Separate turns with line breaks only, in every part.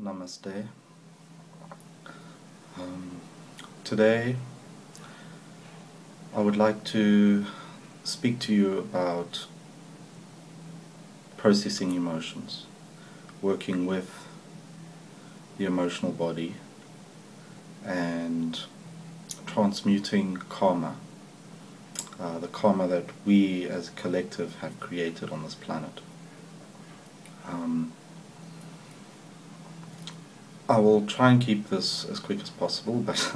Namaste. Today I would like to speak to you about processing emotions, working with the emotional body and transmuting karma, the karma that we as a collective have created on this planet. I will try and keep this as quick as possible, but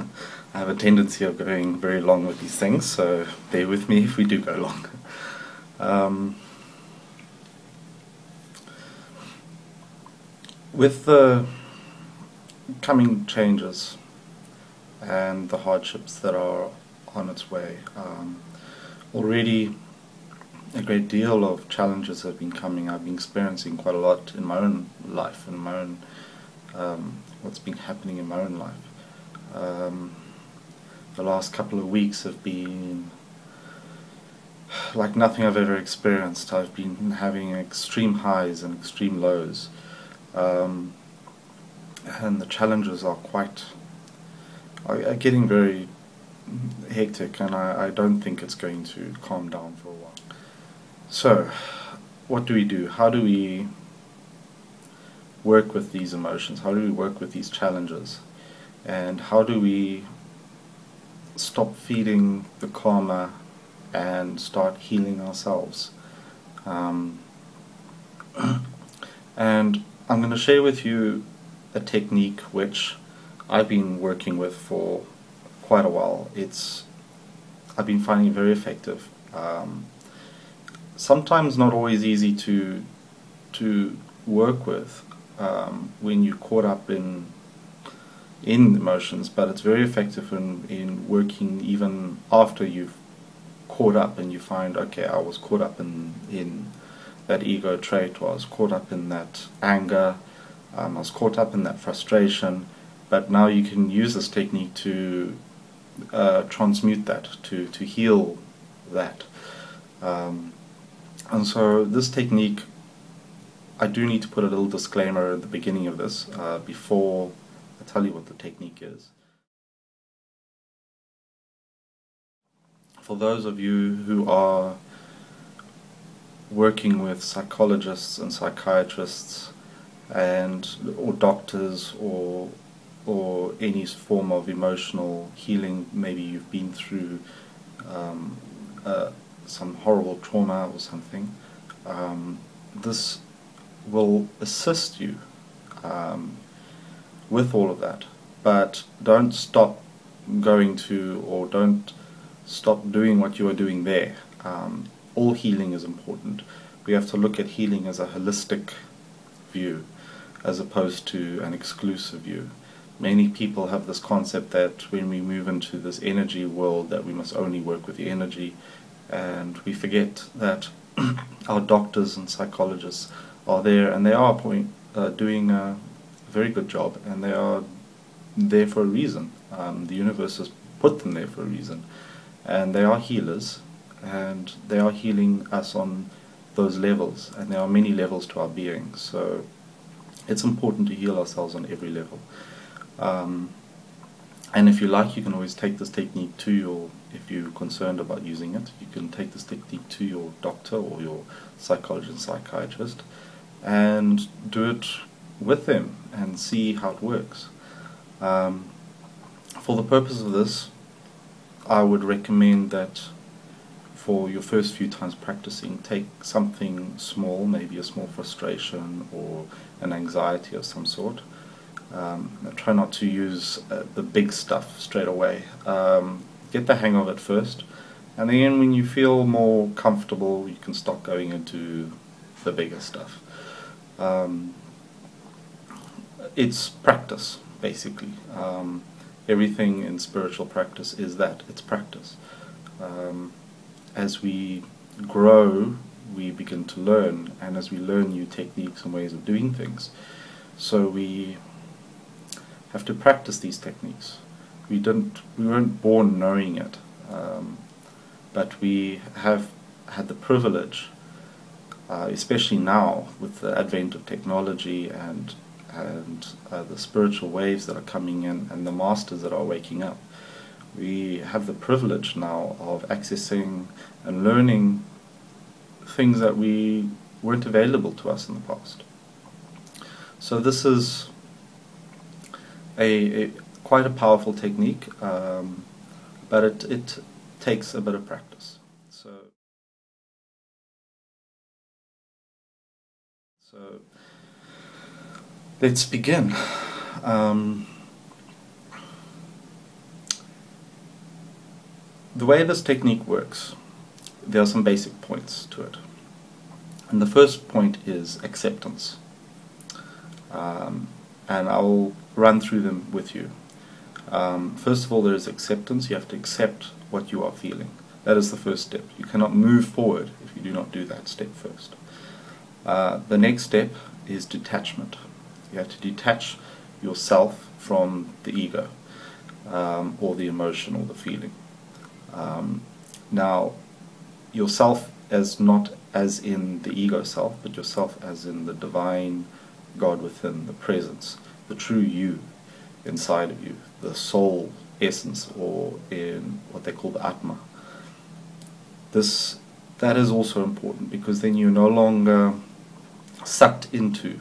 I have a tendency of going very long with these things, so bear with me if we do go long. With the coming changes and the hardships that are on its way, already a great deal of challenges have been coming. I've been experiencing quite a lot in my own life, in my own what's been happening in my own life. The last couple of weeks have been like nothing I've ever experienced. I've been having extreme highs and extreme lows, and the challenges are are getting very hectic, and I don't think it's going to calm down for a while. So, what do we do? How do we work with these emotions? How do we work with these challenges? And how do we stop feeding the karma and start healing ourselves? And I'm going to share with you a technique which I've been working with for quite a while. I've been finding it very effective. Sometimes not always easy to work with when you're caught up in emotions, but it's very effective in working even after you've caught up and you find, okay, I was caught up in that ego trait, or I was caught up in that anger, I was caught up in that frustration, but now you can use this technique to transmute that, to heal that. And so this technique, I do need to put a little disclaimer at the beginning of this before I tell you what the technique is. For those of you who are working with psychologists and psychiatrists or doctors or any form of emotional healing, maybe you've been through some horrible trauma or something, this will assist you with all of that, but don't stop going to, or don't stop doing what you are doing there. All healing is important. We have to look at healing as a holistic view as opposed to an exclusive view. Many people have this concept that when we move into this energy world that we must only work with the energy, and we forget that our doctors and psychologists are there, and they are doing a very good job, and they are there for a reason. The universe has put them there for a reason, and they are healers, and they are healing us on those levels, and there are many levels to our being, so it's important to heal ourselves on every level. And if you like, you can always take this technique to your, if you're concerned about using it, you can take this technique to your doctor or your psychologist and psychiatrist and do it with them and see how it works. For the purpose of this, I would recommend that for your first few times practicing, take something small, maybe a small frustration or an anxiety of some sort. Try not to use the big stuff straight away. Get the hang of it first, and then when you feel more comfortable, you can start going into the bigger stuff. It's practice, basically. Everything in spiritual practice is that, it's practice. As we grow, we begin to learn, and as we learn new techniques and ways of doing things, so we have to practice these techniques. We weren't born knowing it, but we have had the privilege, especially now with the advent of technology and and the spiritual waves that are coming in and the masters that are waking up. We have the privilege now of accessing and learning things that we weren't available to us in the past. So this is quite a powerful technique, but it takes a bit of practice. So let's begin. The way this technique works, there are some basic points to it. And the first point is acceptance. And I'll run through them with you. First of all, there is acceptance. You have to accept what you are feeling. That is the first step. You cannot move forward if you do not do that step first. The next step is detachment. You have to detach yourself from the ego, or the emotion or the feeling. Now, yourself as not as in the ego self, but yourself as in the divine God within, the presence, the true you inside of you, the soul essence, or in what they call the Atma. That is also important, because then you're no longer sucked into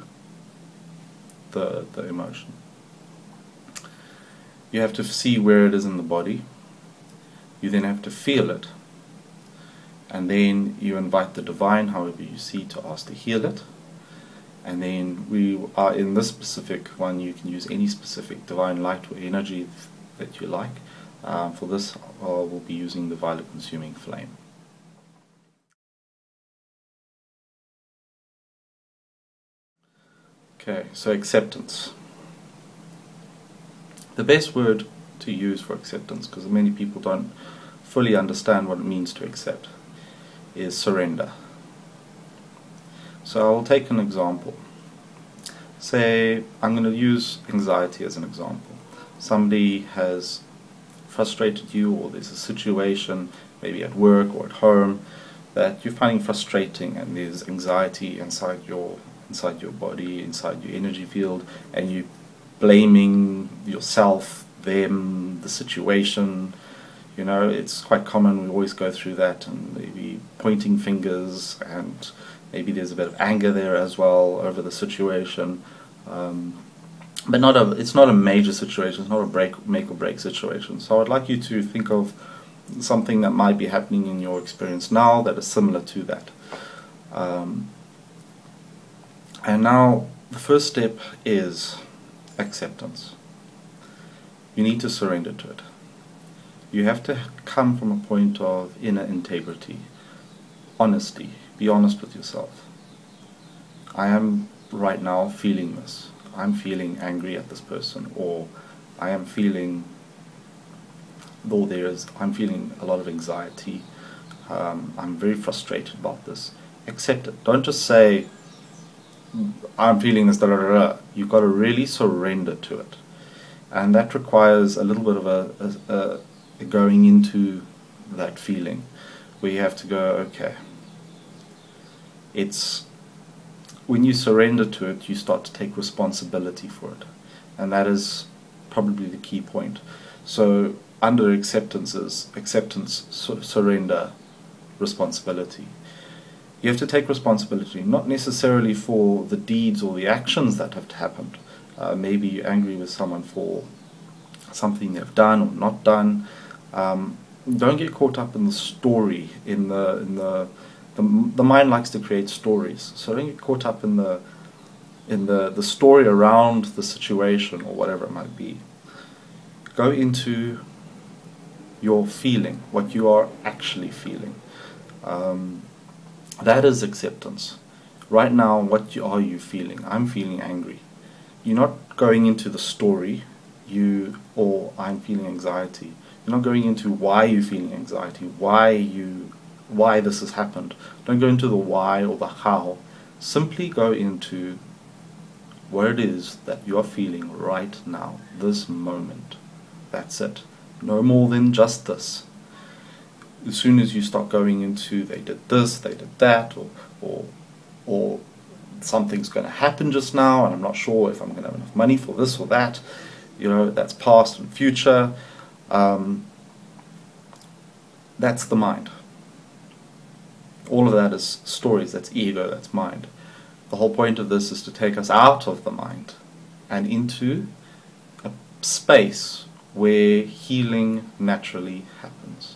the emotion. You have to see where it is in the body. You then have to feel it, and then you invite the divine, however you see, to ask to heal it. And then we are in this specific one, you can use any specific divine light or energy that you like. For this, we'll be using the violet consuming flame. Okay, so acceptance. The best word to use for acceptance, because many people don't fully understand what it means to accept, is surrender. So I'll take an example. Say, I'm going to use anxiety as an example. Somebody has frustrated you, or there's a situation, maybe at work or at home, that you're finding frustrating, and there's anxiety inside your body, inside your energy field, and you blaming yourself, them, the situation. You know, it's quite common, we always go through that, and maybe pointing fingers, and maybe there's a bit of anger there as well over the situation. But it's not a major situation, it's not a make or break situation. So I'd like you to think of something that might be happening in your experience now that is similar to that. And now the first step is acceptance. You need to surrender to it. You have to come from a point of inner integrity, honesty. Be honest with yourself. I am right now feeling this. I'm feeling angry at this person, or I am feeling, I'm feeling a lot of anxiety. I'm very frustrated about this. Accept it. Don't just say, I'm feeling this, da da da da. You've got to really surrender to it. And that requires a little bit of a going into that feeling, where you have to go, okay, it's when you surrender to it, you start to take responsibility for it, and that is probably the key point. So under acceptance is surrender, responsibility. You have to take responsibility, not necessarily for the deeds or the actions that have happened. Maybe you're angry with someone for something they've done or not done. Don't get caught up in the story. The mind likes to create stories, so don't get caught up in the story around the situation or whatever it might be. Go into your feeling, what you are actually feeling. That is acceptance. Right now, what are you feeling? I'm feeling angry. You're not going into the story, or I'm feeling anxiety. You're not going into why you're feeling anxiety, why this has happened. Don't go into the why or the how. Simply go into what it is that you're feeling right now, this moment. That's it. No more than just this. As soon as you start going into they did this, they did that, or something's going to happen just now, and I'm not sure if I'm going to have enough money for this or that. You know, that's past and future. That's the mind. All of that is stories, that's ego, that's mind. The whole point of this is to take us out of the mind and into a space where healing naturally happens.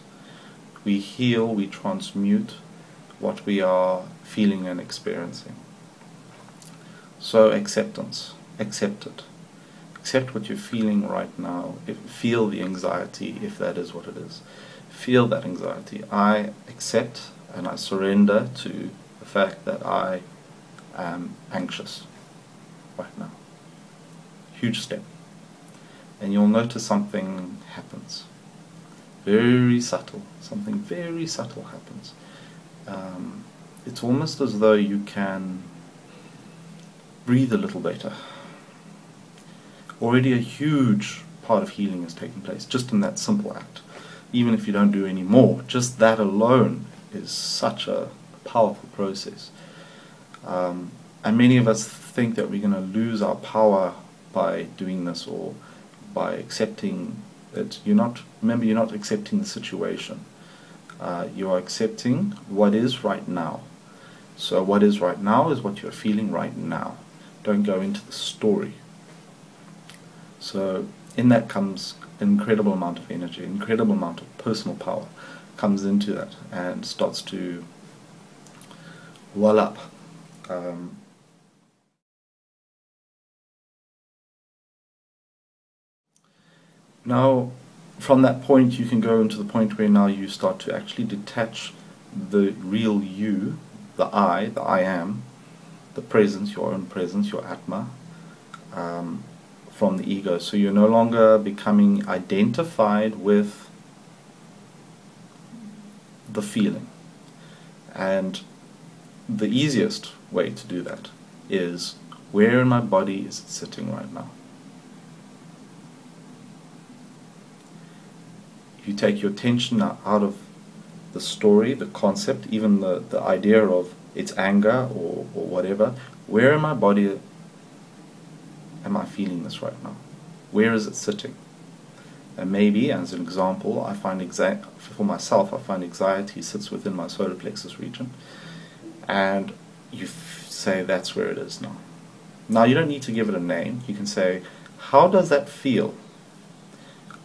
We heal, we transmute what we are feeling and experiencing. So acceptance, accept it. Accept what you're feeling right now. Feel the anxiety, if that is what it is. Feel that anxiety. I accept and I surrender to the fact that I am anxious right now. Huge step. And you'll notice something happens. Very subtle. Something very subtle happens. It's almost as though you can breathe a little better. Already a huge part of healing has taken place just in that simple act. Even if you don't do any more, just that alone is such a powerful process. And many of us think that we're going to lose our power by doing this or by accepting it. Remember, you're not accepting the situation. You are accepting what is right now. So what is right now is what you're feeling right now. Don't go into the story. So in that comes an incredible amount of energy, incredible amount of personal power comes into that and starts to well up. Now, from that point, you can go into the point where now you start to actually detach the real you, the I am, the presence, your own presence, your Atma, from the ego. So you're no longer becoming identified with the feeling. And the easiest way to do that is, where in my body is it sitting right now? You take your attention out of the story, the concept, even the idea of it's anger or whatever. Where in my body am I feeling this right now? Where is it sitting? And maybe, as an example, for myself, I find anxiety sits within my solar plexus region. And you say that's where it is now. Now you don't need to give it a name. You can say, how does that feel?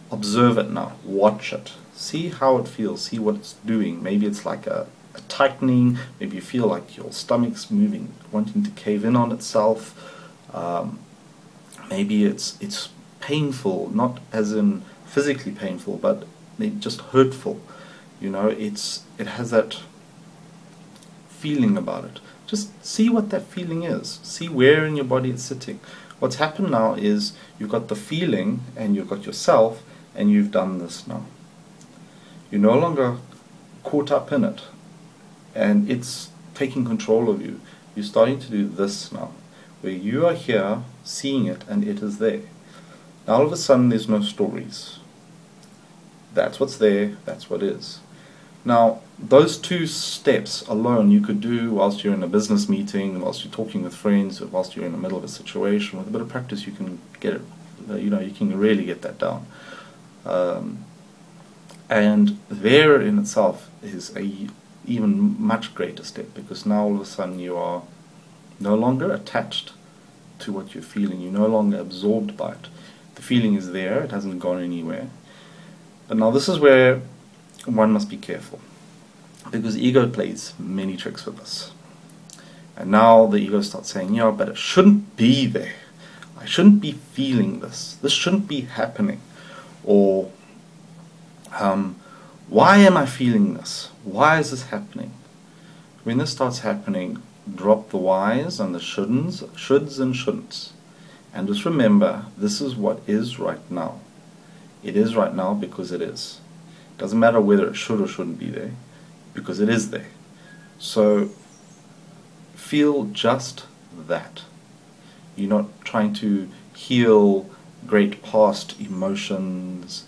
Observe it now. Watch it. See how it feels. See what it's doing. Maybe it's like a tightening. Maybe you feel like your stomach's moving, wanting to cave in on itself. Maybe it's painful, not as in physically painful, but maybe just hurtful. You know, it has that feeling about it. Just see what that feeling is. See where in your body it's sitting. What's happened now is you've got the feeling and you've got yourself, and you've done this now. You're no longer caught up in it, and it's taking control of you. You're starting to do this now, where you are here, seeing it, and it is there. Now all of a sudden there's no stories. That's what's there, that's what is. Now, those two steps alone you could do whilst you're in a business meeting, whilst you're talking with friends, or whilst you're in the middle of a situation. With a bit of practice you can get it, you can really get that down. And there in itself is a even much greater step, because now all of a sudden you are no longer attached to what you're feeling. You're no longer absorbed by it. The feeling is there, it hasn't gone anywhere. But now this is where one must be careful, because ego plays many tricks with us. And now the ego starts saying, yeah, but it shouldn't be there. I shouldn't be feeling this. This shouldn't be happening. Or, why am I feeling this? Why is this happening? When this starts happening, drop the whys and the shoulds and shouldn'ts. And just remember, this is what is right now. It is right now because it is. It doesn't matter whether it should or shouldn't be there, because it is there. So, feel just that. You're not trying to heal great past emotions,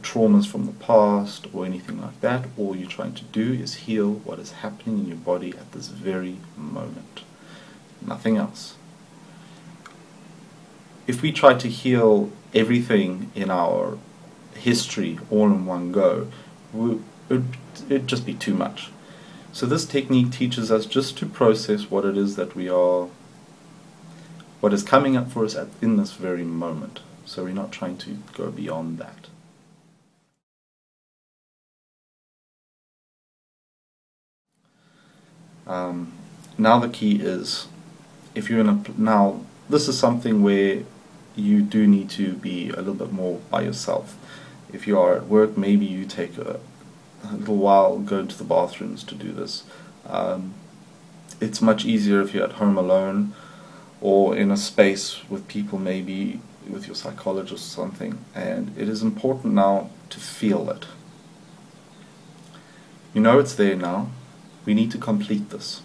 traumas from the past, or anything like that. All you're trying to do is heal what is happening in your body at this very moment. nothing else. If we try to heal everything in our history all in one go, it'd just be too much. So this technique teaches us just to process what it is that we are, what is coming up for us in this very moment. So we're not trying to go beyond that. Now the key is, if you're in a, now this is something where you do need to be a little bit more by yourself. If you are at work, maybe you take a little while going to the bathrooms to do this. It's much easier if you're at home alone, or in a space with people, maybe with your psychologist or something. And it is important now to feel it. You know it's there now. We need to complete this.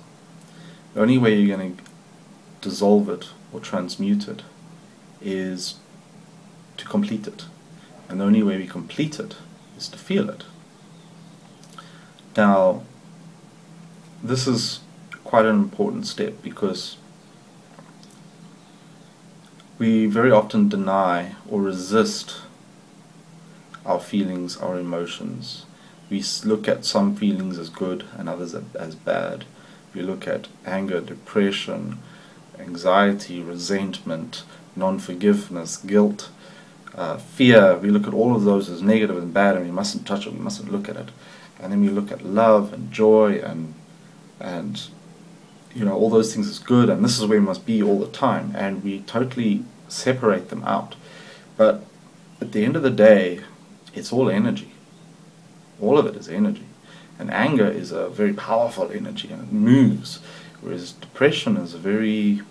The only way you're going to dissolve it or transmute it is to complete it. And the only way we complete it is to feel it. Now, this is quite an important step, because we very often deny or resist our feelings, our emotions. We look at some feelings as good and others as bad. We look at anger, depression, anxiety, resentment, non-forgiveness, guilt, fear. We look at all of those as negative and bad, and we mustn't touch it, we mustn't look at it. And then we look at love and joy and you know, all those things as good, and this is where we must be all the time, and we totally separate them out. But at the end of the day, it's all energy. All of it is energy. And anger is a very powerful energy, and it moves, whereas depression is very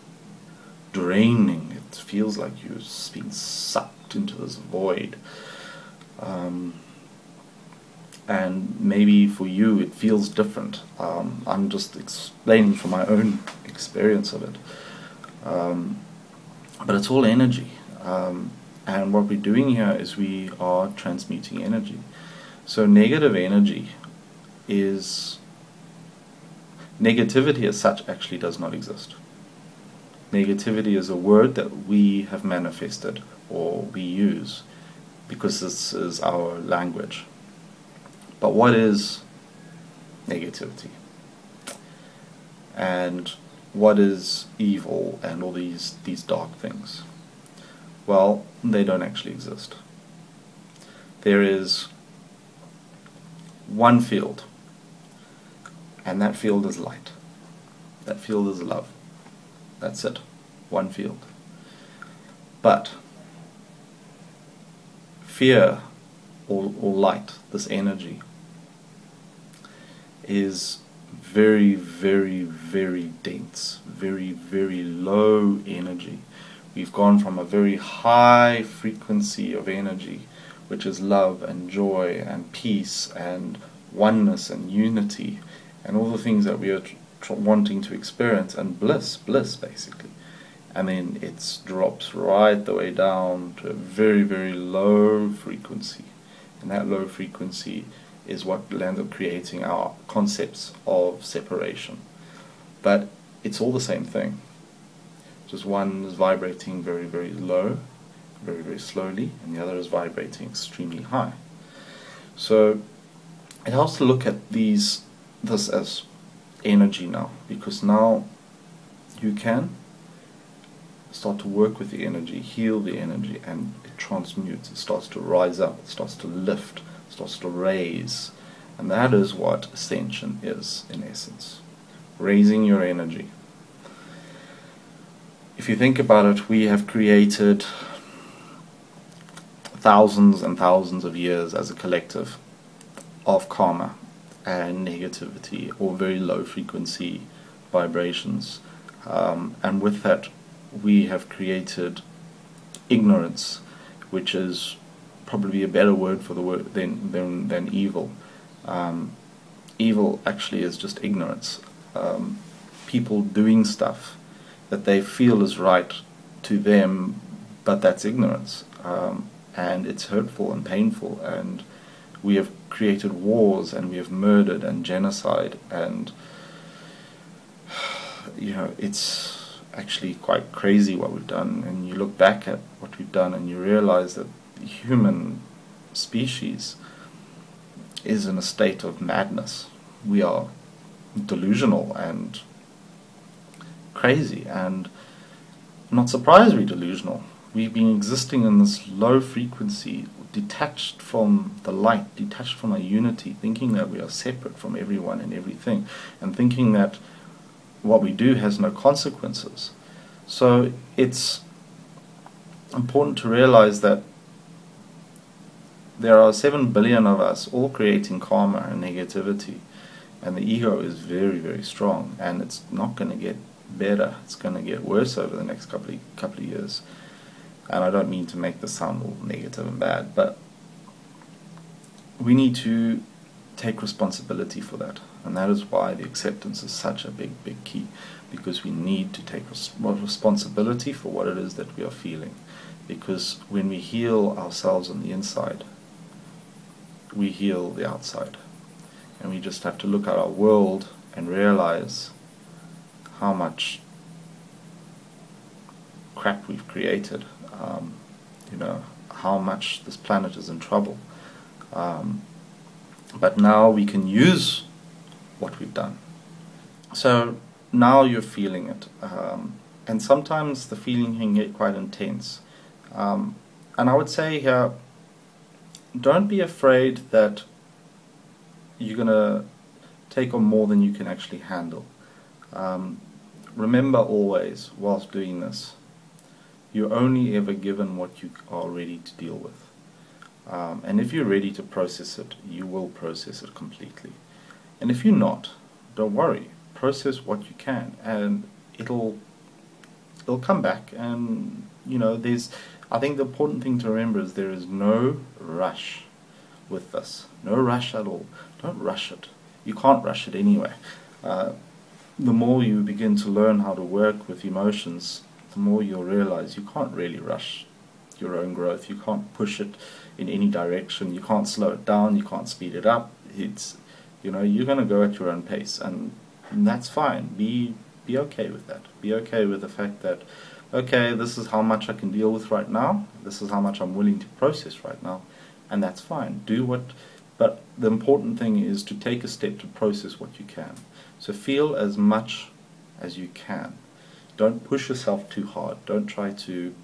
draining. It feels like you're being sucked into this void. And maybe for you it feels different. I'm just explaining from my own experience of it. But it's all energy. And what we're doing here is we are transmuting energy. So negative energy is, negativity as such actually does not exist. Negativity is a word that we have manifested, or we use, because this is our language. But what is negativity? And what is evil and all these dark things? Well, they don't actually exist. There is one field, and that field is light. That field is love. That's it. One field. But fear or light, this energy, is very, very, very dense, very, very low energy. We've gone from a very high frequency of energy, which is love and joy and peace and oneness and unity and all the things that we are wanting to experience, and bliss basically. And then it drops right the way down to a very, very low frequency. And that low frequency is what ends up creating our concepts of separation. But it's all the same thing. Just one is vibrating very, very low, very, very slowly, and the other is vibrating extremely high. So it helps to look at this as energy now, because now you can start to work with the energy, heal the energy, and it transmutes. It starts to rise up, it starts to lift, it starts to raise. And that is what ascension is, in essence. Raising your energy. If you think about it, we have created thousands and thousands of years as a collective of karma and negativity, or very low frequency vibrations. And with that, we have created ignorance, which is probably a better word for the word than evil. Evil actually is just ignorance. People doing stuff that they feel is right to them, but that's ignorance. And it's hurtful and painful, and we have created wars, and we have murdered and genocide, and you know, it's actually quite crazy what we've done, and you look back at what we've done and you realize that the human species is in a state of madness. We are delusional and crazy, and I'm not surprised we're delusional. We've been existing in this low frequency, detached from the light, detached from our unity, thinking that we are separate from everyone and everything, and thinking that what we do has no consequences. So it's important to realize that there are 7 billion of us all creating karma and negativity, and the ego is very, very strong, and it's not going to get better. It's going to get worse over the next couple of years. And I don't mean to make this sound all negative and bad, but we need to take responsibility for that, and that is why the acceptance is such a big key, because we need to take responsibility for what it is that we are feeling, because when we heal ourselves on the inside, we heal the outside. And we just have to look at our world and realize how much crap we've created, how much this planet is in trouble. But now we can use what we've done. So now you're feeling it, and sometimes the feeling can get quite intense. And I would say here, don't be afraid that you're going to take on more than you can actually handle. Remember always, whilst doing this, you're only ever given what you are ready to deal with. And if you're ready to process it, you will process it completely. And if you're not, don't worry. Process what you can, and it'll come back. And I think the important thing to remember is there is no rush with this. No rush at all. Don't rush it. You can't rush it anyway. The more you begin to learn how to work with emotions, the more you'll realize you can't really rush your own growth. You can't push it in any direction. You can't slow it down. You can't speed it up. You're going to go at your own pace, and that's fine. Be okay with that. Be okay with the fact that, okay, this is how much I can deal with right now. This is how much I'm willing to process right now, and that's fine. But the important thing is to take a step to process what you can. So feel as much as you can. Don't push yourself too hard. Don't try to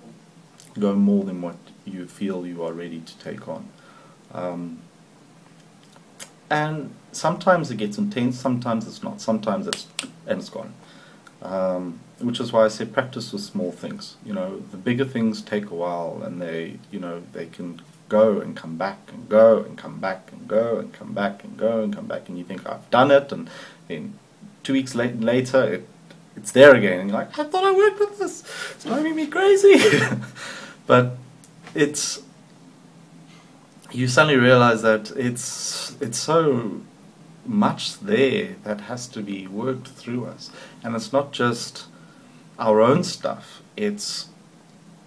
go more than what you feel you are ready to take on. And sometimes it gets intense, sometimes it's not, sometimes it's gone. Which is why I say practice with small things. The bigger things take a while, and they can go and come back and go and come back and go and come back and go and come back, and you think, I've done it, and then 2 weeks later it's there again, and you're like, I thought I worked with this, it's driving me crazy. But you suddenly realize that it's so much there that has to be worked through us, and it's not just our own stuff, it's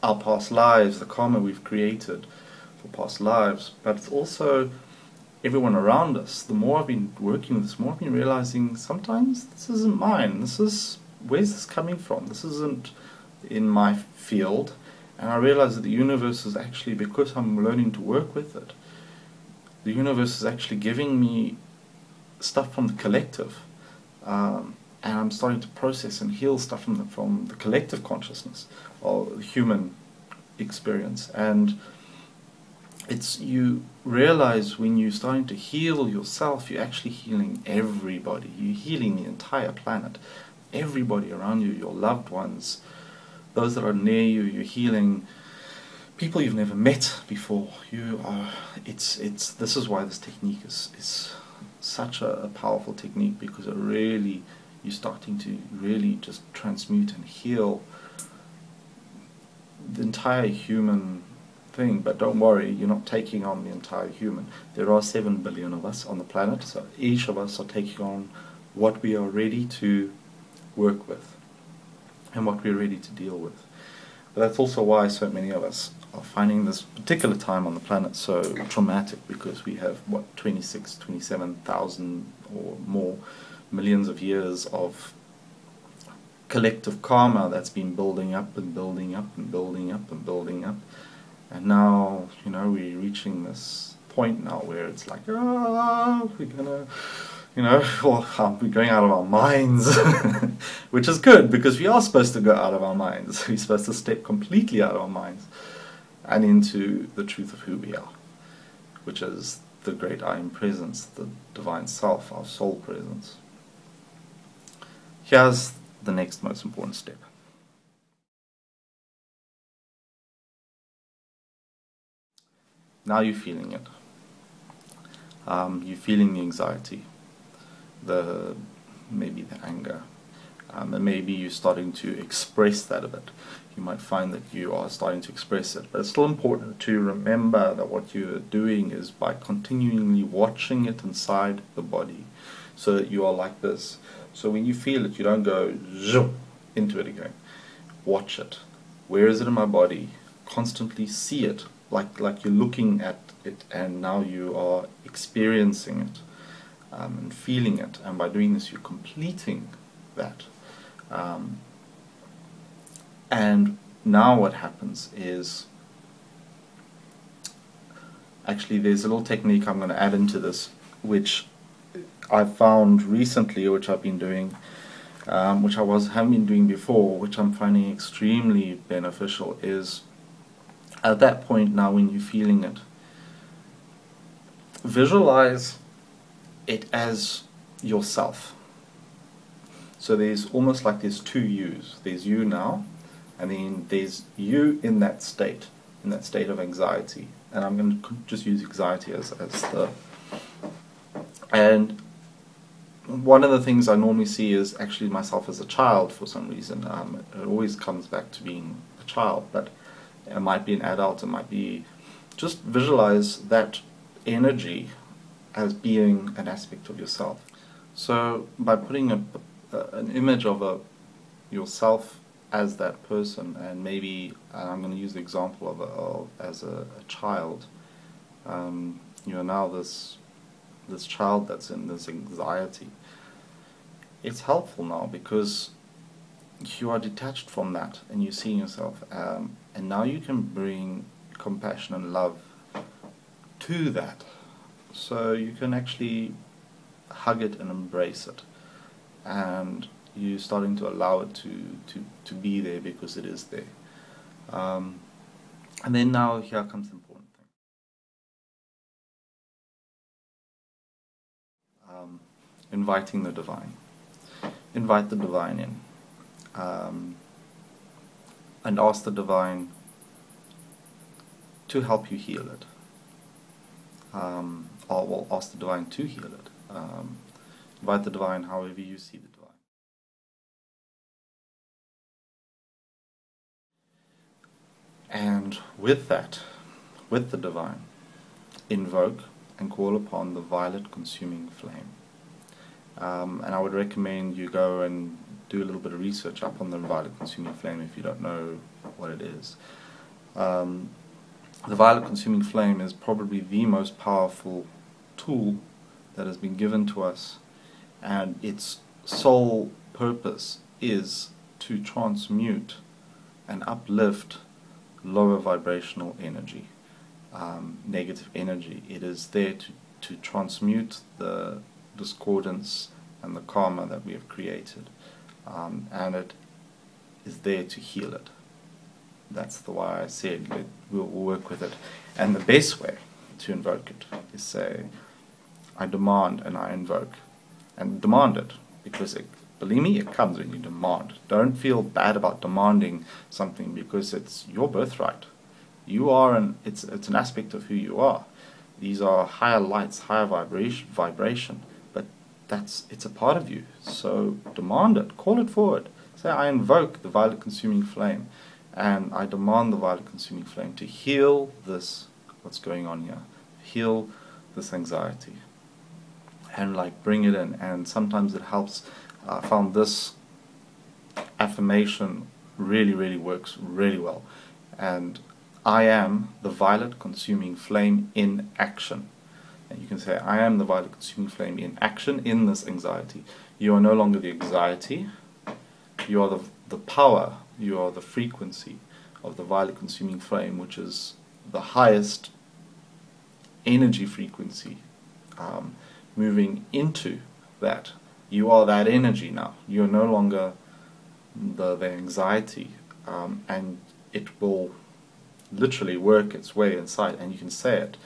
our past lives, the karma we've created for past lives, but it's also everyone around us. The more I've been working with this, the more I've been realizing sometimes this isn't mine. Where's this coming from? This isn't in my field. And I realize that the universe is actually, because I'm learning to work with it, the universe is actually giving me stuff from the collective. And I'm starting to process and heal stuff from the collective consciousness or the human experience. And you realize when you're starting to heal yourself, you're actually healing everybody. You're healing the entire planet. Everybody around you, your loved ones, those that are near you, you're healing people you've never met before. This is why this technique is such a powerful technique, because you're starting to really just transmute and heal the entire human thing. But don't worry, you're not taking on the entire human. There are 7 billion of us on the planet, so each of us are taking on what we are ready to work with and what we're ready to deal with. But that's also why so many of us are finding this particular time on the planet so traumatic, because we have 27,000 or more millions of years of collective karma that's been building up and building up and building up and building up. And now, you know, we're reaching this point now where it's like, oh, we're gonna, you know, well, we're going out of our minds, which is good because we are supposed to go out of our minds. We're supposed to step completely out of our minds and into the truth of who we are, which is the great I Am Presence, the divine self, our soul presence. Here's the next most important step. Now you're feeling it. You're feeling the anxiety, maybe the anger, and maybe you're starting to express that a bit. You might find that you are starting to express it, but it's still important to remember that what you're doing is by continually watching it inside the body, so that you are like this. So when you feel it, you don't go zoom into it again. Watch it. Where is it in my body? Constantly see it, like you're looking at it, and now you are experiencing it and feeling it. And by doing this, you're completing that. And now what happens is, actually there's a little technique I'm going to add into this, which I found recently, which I've been doing, which haven't been doing before, which I'm finding extremely beneficial, is at that point now when you're feeling it, visualize it as yourself. So there's almost like there's two yous. There's you now, and then there's you in that state of anxiety. And I'm going to just use anxiety as the... And one of the things I normally see is actually myself as a child for some reason. It always comes back to being a child, but it might be an adult, it might be... Just visualize that energy as being an aspect of yourself. So by putting an image of yourself as that person, and maybe I'm going to use the example as a child. You are now this child that's in this anxiety. It's helpful now because you are detached from that and you're seeing yourself, and now you can bring compassion and love to that. So you can actually hug it and embrace it, and you're starting to allow it to be there because it is there. And then now here comes the important thing. Inviting the divine. Invite the divine in. And ask the divine to help you heal it. Or well, ask the divine to heal it. Invite the divine however you see the divine. And with that, with the divine, invoke and call upon the violet consuming flame. And I would recommend you go and do a little bit of research up on the violet consuming flame if you don't know what it is. The violet consuming flame is probably the most powerful tool that has been given to us, and its sole purpose is to transmute and uplift lower vibrational energy, negative energy. It is there to transmute the discordance and the karma that we have created, and it is there to heal it. That's the why I said we'll work with it. And the best way to invoke it is say, I demand and I invoke. And demand it, because believe me, it comes when you demand. Don't feel bad about demanding something, because it's your birthright. You are it's an aspect of who you are. These are higher lights, higher vibration, but it's a part of you. So demand it, call it forward. Say, I invoke the violet consuming flame, and I demand the violet consuming flame to heal this, what's going on here, heal this anxiety, and like bring it in. And sometimes it helps. I found this affirmation really works really well. And I am the violet consuming flame in action. And you can say, I am the violet consuming flame in action in this anxiety. You are no longer the anxiety. You are the power, you are the frequency of the violet consuming flame, which is the highest energy frequency. Moving into that, you are that energy now. You're no longer the anxiety, and it will literally work its way inside, and you can say it.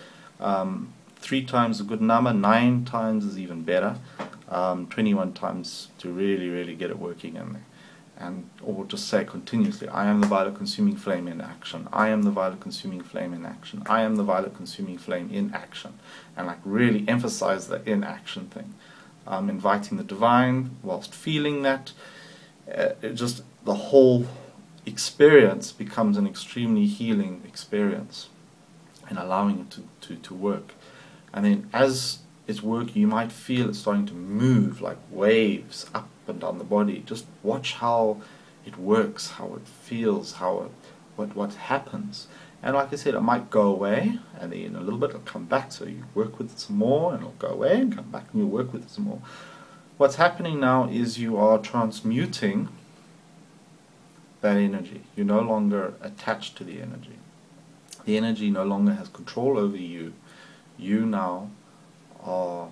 3 times is a good number, 9 times is even better, 21 times to really get it working in there. And or just say it continuously: I am the violet consuming flame in action. I am the violet consuming flame in action. I am the violet consuming flame in action. And like really emphasize the in action thing. Inviting the divine whilst feeling that. Just the whole experience becomes an extremely healing experience, and allowing it to work. And then as it's working, you might feel it starting to move like waves up and down the body. Just watch how it works, how it feels, what happens. And like I said, it might go away, and then in a little bit it'll come back, so you work with it some more, and it'll go away and come back, and you work with it some more. What's happening now is you are transmuting that energy. You're no longer attached to the energy. The energy no longer has control over you. You now are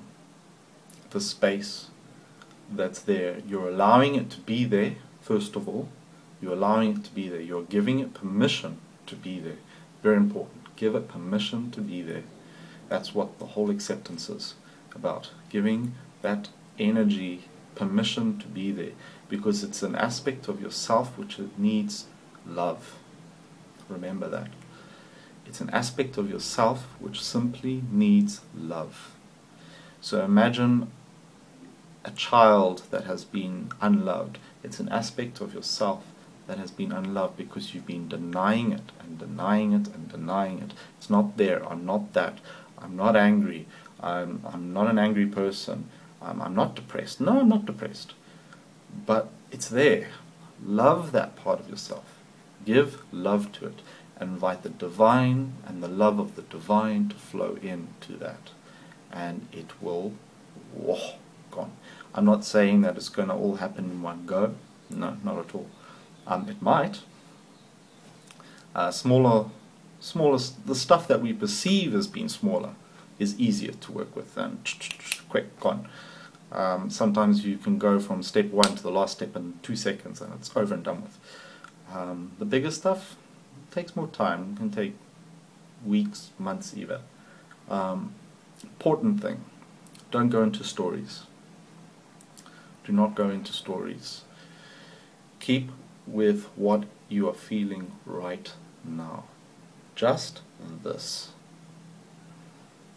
the space that's there. You're allowing it to be there, first of all. You're allowing it to be there. You're giving it permission to be there. Very important. Give it permission to be there. That's what the whole acceptance is about. Giving that energy permission to be there, because it's an aspect of yourself which needs love. Remember that. It's an aspect of yourself which simply needs love. So imagine a child that has been unloved. It's an aspect of yourself that has been unloved because you've been denying it and denying it and denying it. It's not there. I'm not that. I'm not angry. I'm not an angry person. I'm not depressed. No, I'm not depressed. But it's there. Love that part of yourself. Give love to it. And invite the divine and the love of the divine to flow into that. And it will, whoa, gone. I'm not saying that it's going to all happen in one go. No, not at all. It might. The stuff that we perceive as being smaller is easier to work with than quick, gone. Sometimes you can go from step 1 to the last step in 2 seconds and it's over and done with. The bigger stuff takes more time. It can take weeks, months even. Important thing, don't go into stories. Do not go into stories. Keep with what you are feeling right now. Just this.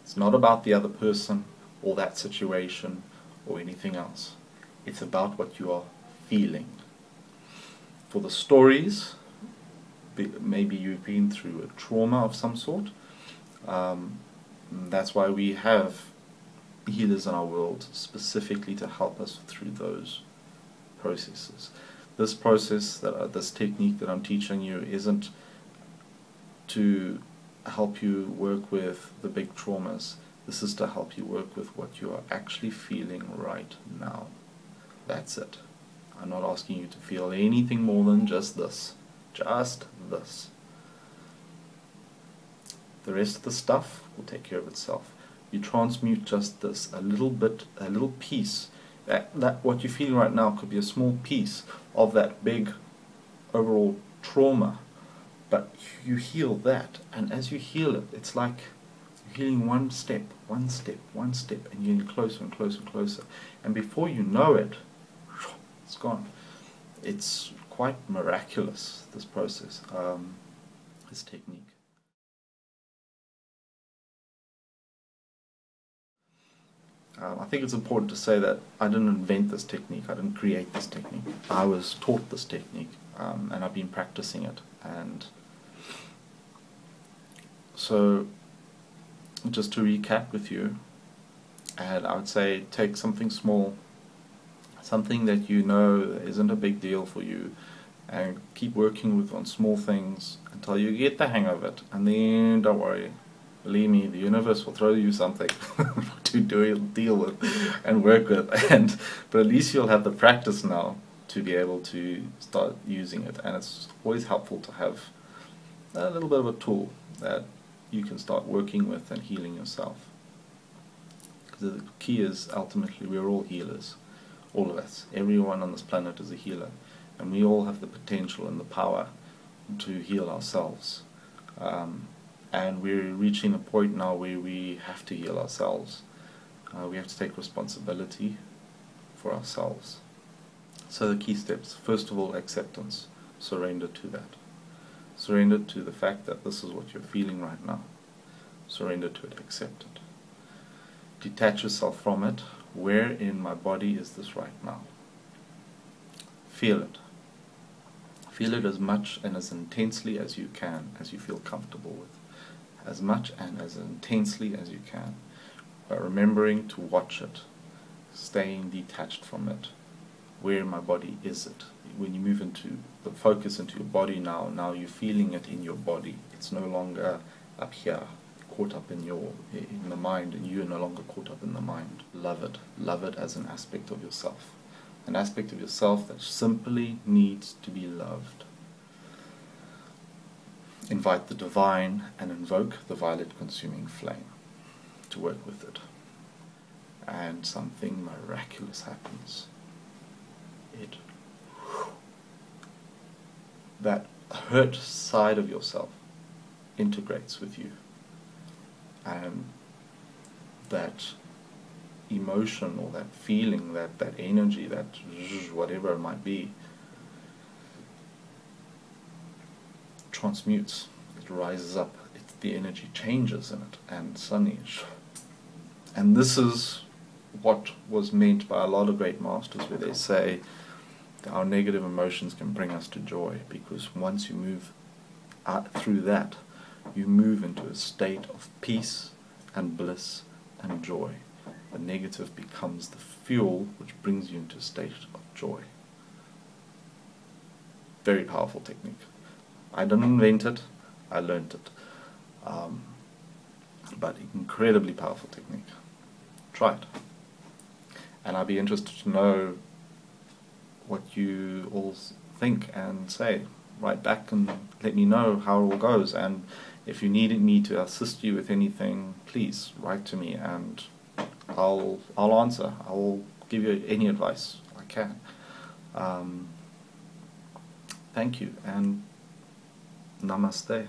It's not about the other person or that situation or anything else. It's about what you are feeling. For the stories, maybe you've been through a trauma of some sort. That's why we have healers in our world specifically to help us through those processes. This process, this technique that I'm teaching you, isn't to help you work with the big traumas. This is to help you work with what you are actually feeling right now. That's it. I'm not asking you to feel anything more than just this. Just this. The rest of the stuff will take care of itself. You transmute just this, a little bit, a little piece. That what you're feeling right now could be a small piece of that big overall trauma. But you heal that, and as you heal it, it's like you're healing one step, one step, one step, and you're getting closer and closer and closer. And before you know it, it's gone. It's quite miraculous, this process, this technique. I think it's important to say that I didn't invent this technique, I didn't create this technique. I was taught this technique, and I've been practicing it. And so, just to recap with you, and I would say take something small, something that you know isn't a big deal for you, and keep working on small things until you get the hang of it, and then don't worry. Believe me, the universe will throw you something to deal with and work with, but at least you'll have the practice now to be able to start using it. And it's always helpful to have a little bit of a tool that you can start working with and healing yourself. Because the key is, ultimately, we're all healers. All of us. Everyone on this planet is a healer. And we all have the potential and the power to heal ourselves. And we're reaching a point now where we have to heal ourselves. We have to take responsibility for ourselves. So the key steps: first of all, acceptance. Surrender to that. Surrender to the fact that this is what you're feeling right now. Surrender to it, accept it. Detach yourself from it. Where in my body is this right now? Feel it. Feel it as much and as intensely as you can, as you feel comfortable with. As much and as intensely as you can. But remembering to watch it. Staying detached from it. Where in my body is it? When you move into the focus into your body now you're feeling it in your body. It's no longer up here, caught up in the mind, and you're no longer caught up in the mind. Love it. Love it as an aspect of yourself. An aspect of yourself that simply needs to be loved. Invite the divine and invoke the violet consuming flame to work with it. And something miraculous happens. That hurt side of yourself integrates with you. And that emotion or that feeling, that energy, that whatever it might be, transmutes. It rises up. The energy changes in it, and suddenly, and this is what was meant by a lot of great masters, where they say that our negative emotions can bring us to joy, because once you move through that, you move into a state of peace and bliss and joy. The negative becomes the fuel which brings you into a state of joy. Very powerful technique. I didn't invent it, I learned it. But incredibly powerful technique. Try it. And I'd be interested to know what you all think and say. Write back and let me know how it all goes. And if you needed me to assist you with anything, please write to me and I'll answer. I'll give you any advice I can. Thank you and namaste.